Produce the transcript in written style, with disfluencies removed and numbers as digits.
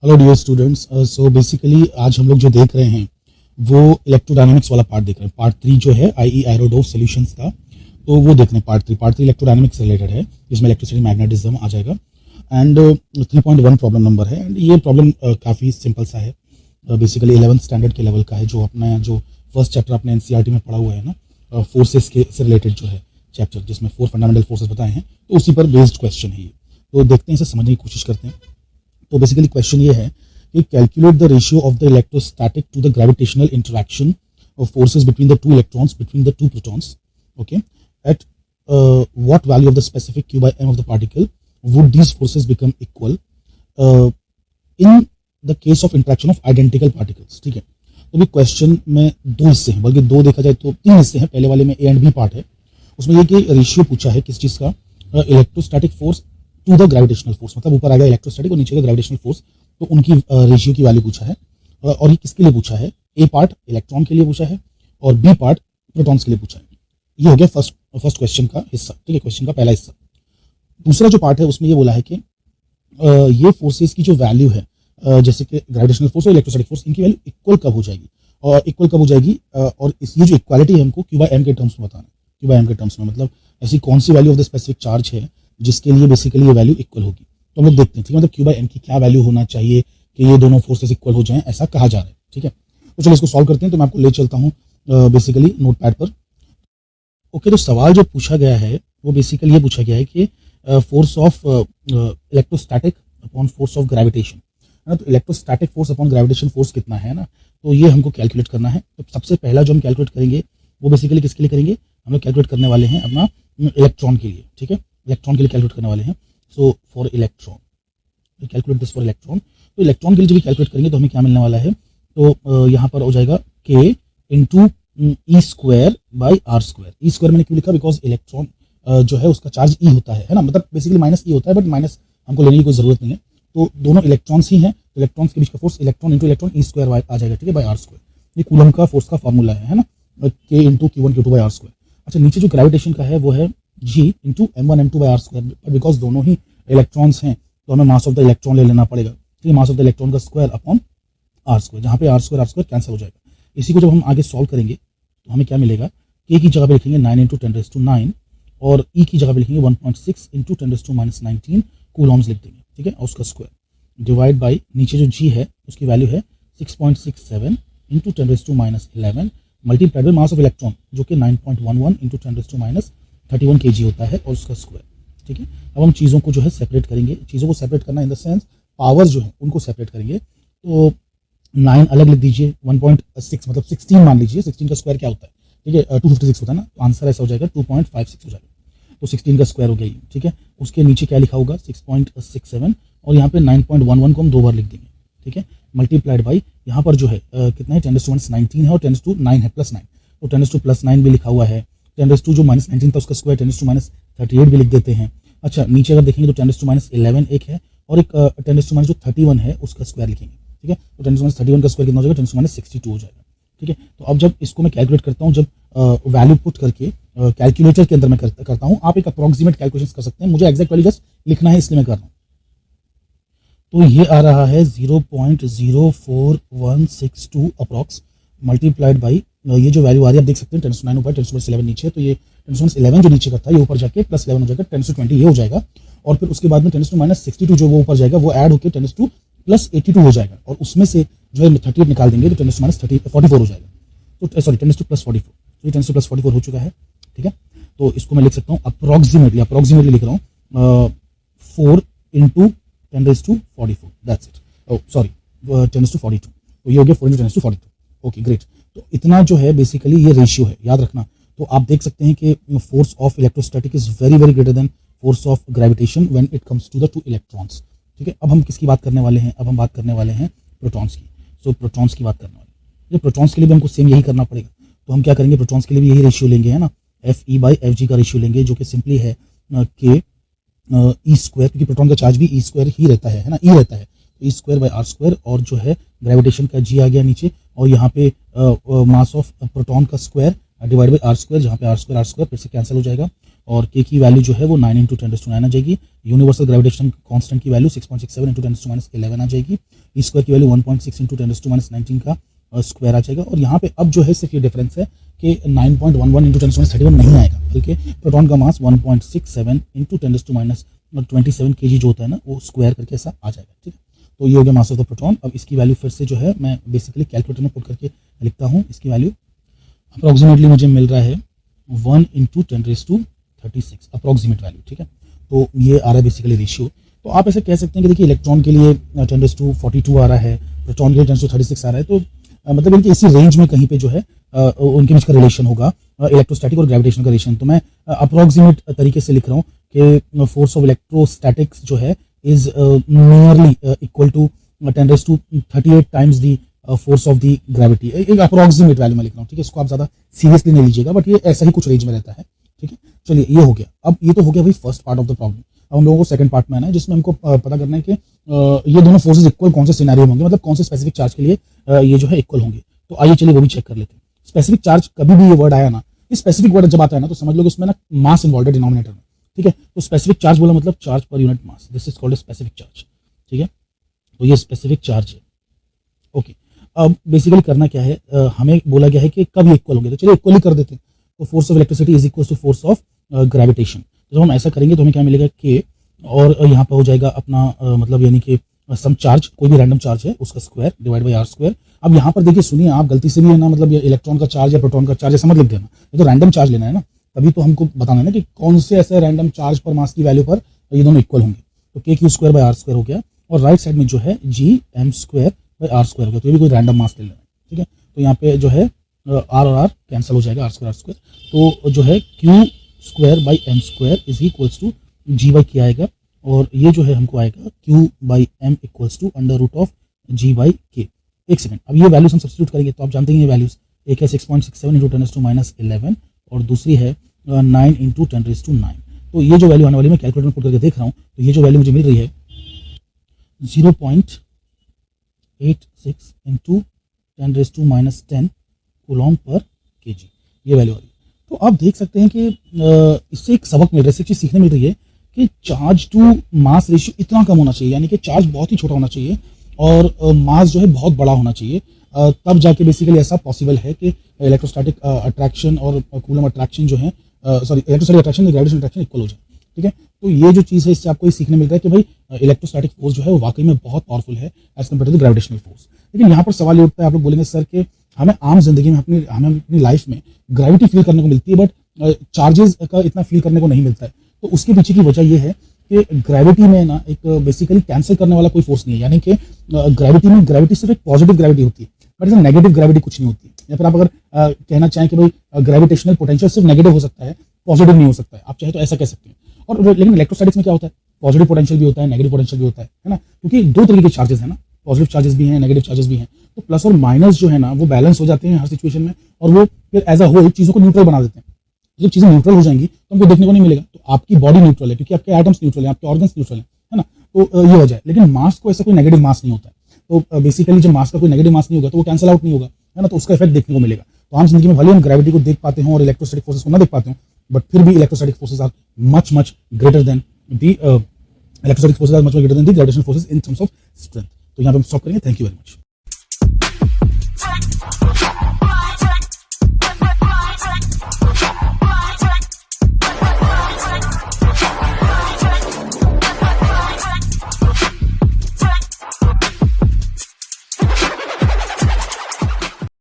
Hello dear students. So basically आज हम लोग जो देख रहे हैं वो इलेक्ट्रोडायनामिक्स वाला पार्ट देख रहे हैं। पार्ट 3 जो है आई एरोडो सॉल्यूशंस था, तो वो देख रहे हैं। पार्ट 3 इलेक्ट्रोडायनामिक्स से रिलेटेड है, जिसमें इलेक्ट्रिसिटी मैग्नेटिज्म आ जाएगा। एंड 3.1 प्रॉब्लम नंबर है। एंड ये प्रॉब्लम काफ़ी सिंपल सा है। बेसिकली 11th स्टैंडर्ड के लेवल का है, जो अपना जो फर्स्ट चैप्टर अपने एनसीईआरटी में पढ़ा हुआ है ना, फोर्सेस के से रिलेटेड जो है चैप्टर, जिसमें 4 फंडामेंटल फोर्सेस बताए हैं, तो उसी पर बेस्ड क्वेश्चन है ये। तो देखते हैं, इसे समझने की कोशिश करते हैं। तो बेसिकली क्वेश्चन ये है कि calculate the ratio of the electrostatic to the gravitational interaction of forces between the two electrons between the two protons, okay, at what value of the specific q by m of the particle would these forces become equal in the case of interaction of identical particles। ठीक है, तो भी question में दो हिस्से हैं, बल्कि दो देखा जाए तो तीन हिस्से हैं। पहले वाले में ए एंड बी पार्ट है, उसमें ये कि रेशियो पूछा है किस चीज का, electrostatic force to the gravitational force, मतलब ऊपर आ गया इलेक्ट्रोस्टैटिक और नीचे का ग्रेविटेशनल फोर्स, तो उनकी रेशियो की वैल्यू पूछा है। और ये किसके लिए पूछा है, ए पार्ट इलेक्ट्रॉन के लिए पूछा है और बी पार्ट प्रोटॉन्स के लिए पूछा है। ये हो गया फर्स्ट क्वेश्चन का हिस्सा। ठीक है, क्वेश्चन का पहला हिस्सा। दूसरा जो पार्ट है उसमें ये बोला है कि ये फोर्सेस की जो वैल्यू है, जैसे कि ग्रेविटेशनल फोर्स और इलेक्ट्रोस्टैटिक फोर्स, इनकी वैल्यू इक्वल कब हो जाएगी, और इक्वल कब हो जाएगी, और ये जो इक्वालिटी है हमको क्यू बाय एम के टर्म्स में बताना है। क्यू बाय एम के टर्म्स में मतलब ऐसी कौन सी value of the specific charge है जिसके लिए बेसिकली ये वैल्यू इक्वल होगी। तो हम लोग देखते हैं, ठीक है, मतलब क्यू बाय एम की क्या वैल्यू होना चाहिए कि ये दोनों फोर्सेस इक्वल हो जाएं, ऐसा कहा जा रहा है। ठीक है, तो चलो इसको सॉल्व करते हैं। तो मैं आपको ले चलता हूँ बेसिकली नोट पैड पर। ओके, तो सवाल जो पूछा गया है वो बेसिकली ये पूछा गया है कि force of electrostatic upon force of gravitation, है ना। तो electrostatic force upon gravitation force कितना है ना, तो ये हमको कैलकुलेट करना है। तो सबसे पहला जो हम कैलकुलेट करेंगे वो बेसिकली किसके लिए करेंगे, हम लोग कैलकुलेट करने वाले हैं अपना इलेक्ट्रॉन के लिए। ठीक है, इलेक्ट्रॉन के लिए कैलकुलेट करने वाले हैं। So for electron, calculate this for electron. तो इलेक्ट्रॉन के लिए जब भी कैलकुलेट करेंगे तो हमें क्या मिलने वाला है, तो यहाँ पर हो जाएगा k into e square by are square. E square मैंने क्यों लिखा, बिकॉज इलेक्ट्रॉन जो है उसका चार्ज ई होता है ना, मतलब बेसिकली माइनस ई होता है, बट माइनस हमको लेने की कोई जरूरत नहीं है। तो दोनों इलेक्ट्रॉन्स ही हैं, तो इलेक्ट्रॉन्स के बीच का force electron into electron E square आ जाएगा। ठीक है, बाई आर स्क्वायर। ये कूलम का फोर्स का फॉर्मूला है ना, के into Q1 Q2 by are square. अच्छा, नीचे जो ग्रेविटेशन का है वो है G into M1 M2 by are square. Because दोनों ही इलेक्ट्रॉन्स हैं तो हमें मास ऑफ द इलेक्ट्रॉन ले लेना पड़ेगा। ठीक है, मास ऑफ द इलेक्ट्रॉन का स्क्वायर अपॉन आर स्क्वायर, जहाँ पे आर स्क्वायर कैंसिल हो जाएगा। इसी को जब हम आगे सॉल्व करेंगे तो हमें क्या मिलेगा, के की जगह पे लिखेंगे 9 इंटू 10⁻⁹ और ई की जगह पे लिखेंगे 1.6 इंटू 10⁻⁻19 कूलॉम्स लिख देंगे। ठीक है, और उसका स्क्वायर डिवाइड बाई नीचे जो जी है उसकी वैल्यू है 6.67 into 10⁻11 multiplied by mass of electron जो कि 9.11 इंटू 10⁻31 kg होता है, और उसका स्क्वायर। ठीक है, अब हम चीज़ों को जो है सेपरेट करेंगे। चीज़ों को सेपरेट करना इन द सेंस पावर जो है उनको सेपरेट करेंगे। तो 9 अलग लिख दीजिए, 1.6 मतलब 16 मान लीजिए। 16 का स्क्वायर क्या होता है, ठीक है, 256 होता है ना, तो आंसर ऐसा हो जाएगा 2.56 हो जाएगा। तो 16 का स्क्वायर हो गया। ठीक है, उसके नीचे क्या लिखा होगा 6.67 और यहाँ पे 9.11 को हम 2 बार लिख देंगे। ठीक है, मल्टीप्लाइड बाई यहाँ पर जो है कितना है 10⁻⁻19 है और 10⁻9 है +9, तो 10⁻+9 भी लिखा हुआ है। 10⁻, जो -19 था उसका स्क्वायर 10⁻38 भी लिख देते हैं। अच्छा, नीचे अगर देखेंगे तो 10⁻11 एक है और एक 10⁻31 है उसका स्क्वायर लिखेंगे। ठीक है, तो 10⁻31 का स्क्वायर कितना हो जाएगा, 10⁻62 हो जाएगा। ठीक है, तो अब जब इसको मैं कैलकुलेट करता हूँ, जब वैल्यू पुट करके कैलकुलेटर के अंदर मैं करता हूँ, आप एक अप्रोक्सीमेट कैलकुलेशन कर सकते हैं। मुझे एक्जैक्ट वैल्यू जस्ट लिखना है इसलिए मैं कर रहा हूँ। तो ये आ रहा है 0.04162 अप्रॉक्स मल्टीप्लाइड बाई ये जो वैल्यू आ रही है आप देख सकते हैं 10⁻9 ऊपर 10⁻11 नीचे है, तो ये 10⁻11 जो नीचे का था ये ऊपर जाके +11 हो जाएगा, 10⁻20 ये हो जाएगा, और फिर उसके बाद में 10⁻62 जो वो ऊपर जाएगा वो ऐड होकर 10⁻82 हो जाएगा, और उसमें से जो है 38 निकाल देंगे तो 10⁻44 हो जाएगा। तो सॉरी 10⁻44, तो ये 10⁻44 हो चुका है। ठीक है, तो इसको मैं लिख सकता हूँ अप्रोक्सीमेटली लिख रहा हूँ 4 इंटू 10⁻44, दैट्स इट। सॉरी 10⁻42, तो ये हो गया 4 इंटू 10⁻42। Okay great. तो इतना जो है बेसिकली ये रेशियो है, याद रखना। तो आप देख सकते हैं कि force of electrostatic is very very greater than force of gravitation when it comes to the two electrons. ठीक है, अब हम किसकी बात करने वाले हैं, अब हम बात करने वाले हैं प्रोटॉन्स की। सो प्रोटॉन्स की बात करने वाले हैं। ये प्रोटॉन्स के लिए भी हमको सेम यही करना पड़ेगा। तो हम क्या करेंगे, प्रोटॉन्स के लिए भी यही रेशियो लेंगे, है ना, Fe/Fg का रेशियो लेंगे, जो कि सिंपली है के ई स्क्वायर, क्योंकि प्रोटॉन का चार्ज भी ई स्क्वायर ही रहता है ना, ई रहता है, तो ई स्क्वायर बाई आर स्क्वायर, और जो है ग्रेविटेशन का जी आ गया नीचे, और यहाँ पे मास ऑफ प्रोटॉन का square divide by are square, जहाँ पे आर स्क्वायर फिर से कैंसिल हो जाएगा, और k की वैल्यू जो है वो 9 × 10⁻9 आ जाएगी। यूनिवर्सल ग्रेविटेशन कांस्टेंट की वैल्यू 6.67 × 10⁻11 आ जाएगी। ई स्क्वायर की वैल्यू 1.6 × 10⁻19 का स्क्वायर आ जाएगा। और यहाँ पे अब जो है सिर्फ ये डिफरेंस है कि 9.11 × 10⁻31 नहीं आएगा, बल्कि प्रोटॉन का मास 1.67 × 10⁻27 kg जो होता है ना, वो स्क्वायर करके ऐसा आ जाएगा। ठीक है, तो ये हो गया मास ऑफ द प्रोटॉन। अब इसकी वैल्यू फिर से जो है मैं बेसिकली कैलकुलेटर में पुट करके लिखता हूँ। इसकी वैल्यू अप्रोक्सीमेटली मुझे मिल रहा है 1 × 10⁻36 अप्रोक्सीमेट वैल्यू। ठीक है, तो ये आ रहा है बेसिकली रेशियो। तो आप ऐसे कह सकते हैं कि देखिए इलेक्ट्रॉन के लिए 10⁻42 आ रहा है, प्रोटॉन के लिए 10⁻36 आ रहा है, तो मतलब इनके इसी रेंज में कहीं पे जो है उनके बीच का रिलेशन होगा, इलेक्ट्रोस्टैटिक और ग्रेविटेशन का रिलेशन। तो मैं अप्रोक्सीमेट तरीके से लिख रहा हूँ कि फोर्स ऑफ इलेक्ट्रोस्टैटिक्स जो है is nearly equal to 10⁻38 times the force of the gravity. एक अप्रोक्सीमेट वैल्यू में लिख रहा हूँ। ठीक है, इसको आप ज्यादा सीरियसली नहीं लीजिएगा, बट ये ऐसा ही कुछ रेंज में रहता है। ठीक है, चलिए ये हो गया। अब ये तो हो गया भाई first part of the problem. अब हम लोगों को सेकंड पार्ट में आना है, जिसमें हमको पता करना है कि ये दोनों फोर्सेस इक्वल कौन से सिनेरियो में होंगे, मतलब कौन से स्पेसिफिक चार्ज के लिए ये जो है इक्वल होंगे। तो आइए चलिए वो भी चेक कर लेते हैं। स्पेसिफिक चार्ज, कभी भी ये वर्ड आया ना, इस स्पेसिफिक वर्ड जब आता है ना, तो समझ लो उसमें ना मास इन्वॉल्व है डिनोमिनेटर में। ठीक है, तो स्पेसिफिक चार्ज बोला मतलब charge per unit mass, this is called specific charge. ठीक है, तो ये स्पेसिफिक चार्ज है। ओके, अब बेसिकली करना क्या है, हमें बोला गया है कि कब ये इक्वल होंगे, तो चलिए इक्वल ही कर देते हैं। तो force of electricity is equal to force of gravitation. जब हम ऐसा करेंगे तो हमें क्या मिलेगा, के, और यहाँ पर हो जाएगा अपना मतलब यानी कि सम चार्ज, कोई भी रैंडम चार्ज है उसका square divide by are square. अब यहाँ पर देखिए, सुनिए, आप गलती से भी है ना, मतलब ये इलेक्ट्रॉन का चार्ज या प्रोटॉन का चार्ज ऐसा मत लिख देना। ये तो रैंडम चार्ज लेना है ना, तभी तो हमको बताना है ना कि कौन से ऐसे रैंडम चार्ज पर मास की वैल्यू पर ये दोनों इक्वल होंगे। तो k q square by are square हो गया, और राइट साइड में जो है G m square by are square हो गया। तो ये भी कोई रैंडम मास ले लेना है। ठीक है, तो यहाँ पे जो है आर और आर कैंसिल हो जाएगा, आर स्क्वायर। तो जो है q square by m square is equals to G by k आएगा, और ये जो है हमको आएगा q by m equals to under root of G by k. एक सेकंड, अब ये वैल्यूज हम सब्स्टिट्यूट करेंगे तो आप जानते हैं ये वैल्यूज, एक है 6.67 × 10⁻11 और दूसरी है 9 × 10⁻9। तो ये जो वैल्यू आने वाली, मैं कैलकुलेटर में पुट करके देख रहा हूँ, तो ये जो वैल्यू मुझे मिल रही है 0.86 × 10⁻10 कूलॉम पर kg, ये वैल्यू आ रही है। तो आप देख सकते हैं कि इससे एक सबक मिल रहा है, इससे एक चीज सीखने मिल रही है कि चार्ज टू मास रेशियो इतना कम होना चाहिए, यानी कि चार्ज बहुत ही छोटा होना चाहिए और मास जो है बहुत बड़ा होना चाहिए, तब जाके बेसिकली ऐसा पॉसिबल है कि इलेक्ट्रोस्टैटिक अट्रैक्शन और कूलम अट्रैक्शन जो है, सॉरी, इलेक्ट्रोस्टैटिक अट्रैक्शन और ग्रेविटेशनल अट्रैक्शन इक्वल हो जाए। ठीक है, तो ये जो चीज़ है इससे आपको ये सीखने मिल रहा है कि भाई इलेक्ट्रोस्टैटिक फोर्स जो है वो वाकई में बहुत पावरफुल है as compared to the gravitational force. लेकिन यहाँ पर सवाल ये उठता है, आप लोग बोलेंगे सर कि हमें आम जिंदगी में हमें अपनी लाइफ में ग्रेविटी फील करने को मिलती है, बट चार्जेस का इतना फील करने को नहीं मिलता है। तो उसके पीछे की वजह यह है कि ग्रेविटी में ना एक बेसिकली कैंसिल करने वाला कोई फोर्स नहीं है, यानी कि ग्रेविटी सिर्फ एक पॉजिटिव ग्रेविटी होती है, बट इसमें नेगेटिव ग्रेविटी कुछ नहीं होती है। या फिर आप अगर कहना चाहें कि भाई ग्रेविटेशनल पोटेंशियल सिर्फ नेगेटिव हो सकता है, पॉजिटिव नहीं हो सकता है, आप चाहे तो ऐसा कह सकते हैं। और लेकिन इलेक्ट्रोस्टैटिक्स में क्या होता है, पॉजिटिव पोटेंशियल भी होता है, नेगेटिव पोटेंशियल भी होता है ना, क्योंकि दो तरीके के चार्जेस है ना, पॉजिटिव चार्जेस भी हैं, नेगेटिव चार्जेस भी हैं। तो प्लस और माइनस जो है ना वो बैलेंस हो जाते हैं हर सिचुएशन में, और वो फिर एज अ होल चीजों को न्यूट्रल बना देते हैं। जब चीजें न्यूट्रल हो जाएंगी तो हमको देखने को नहीं मिलेगा। तो आपकी बॉडी न्यूट्रल है क्योंकि आपके एटम्स न्यूट्रल है, आपके ऑर्गन्स न्यूट्रल है ना, तो ये वजह है। लेकिन मास को ऐसा कोई नेगेटिव मास नहीं होता है, तो बेसिकली जब मास का कोई नेगेटिव मास नहीं होगा तो वो कैंसिल आउट नहीं होगा, है ना, तो उसका इफेक्ट देखने को मिलेगा। तो आम जिंदगी में भले हम ग्रेविटी को देख पाते हैं और इलेक्ट्रोस्टैटिक फोर्सेस को ना देख पाते हैं, बट फिर भी electrostatic forces are much greater than the gravitational forces in terms of strength. तो यहाँ पे हम स्टॉप करेंगे। Thank you very much.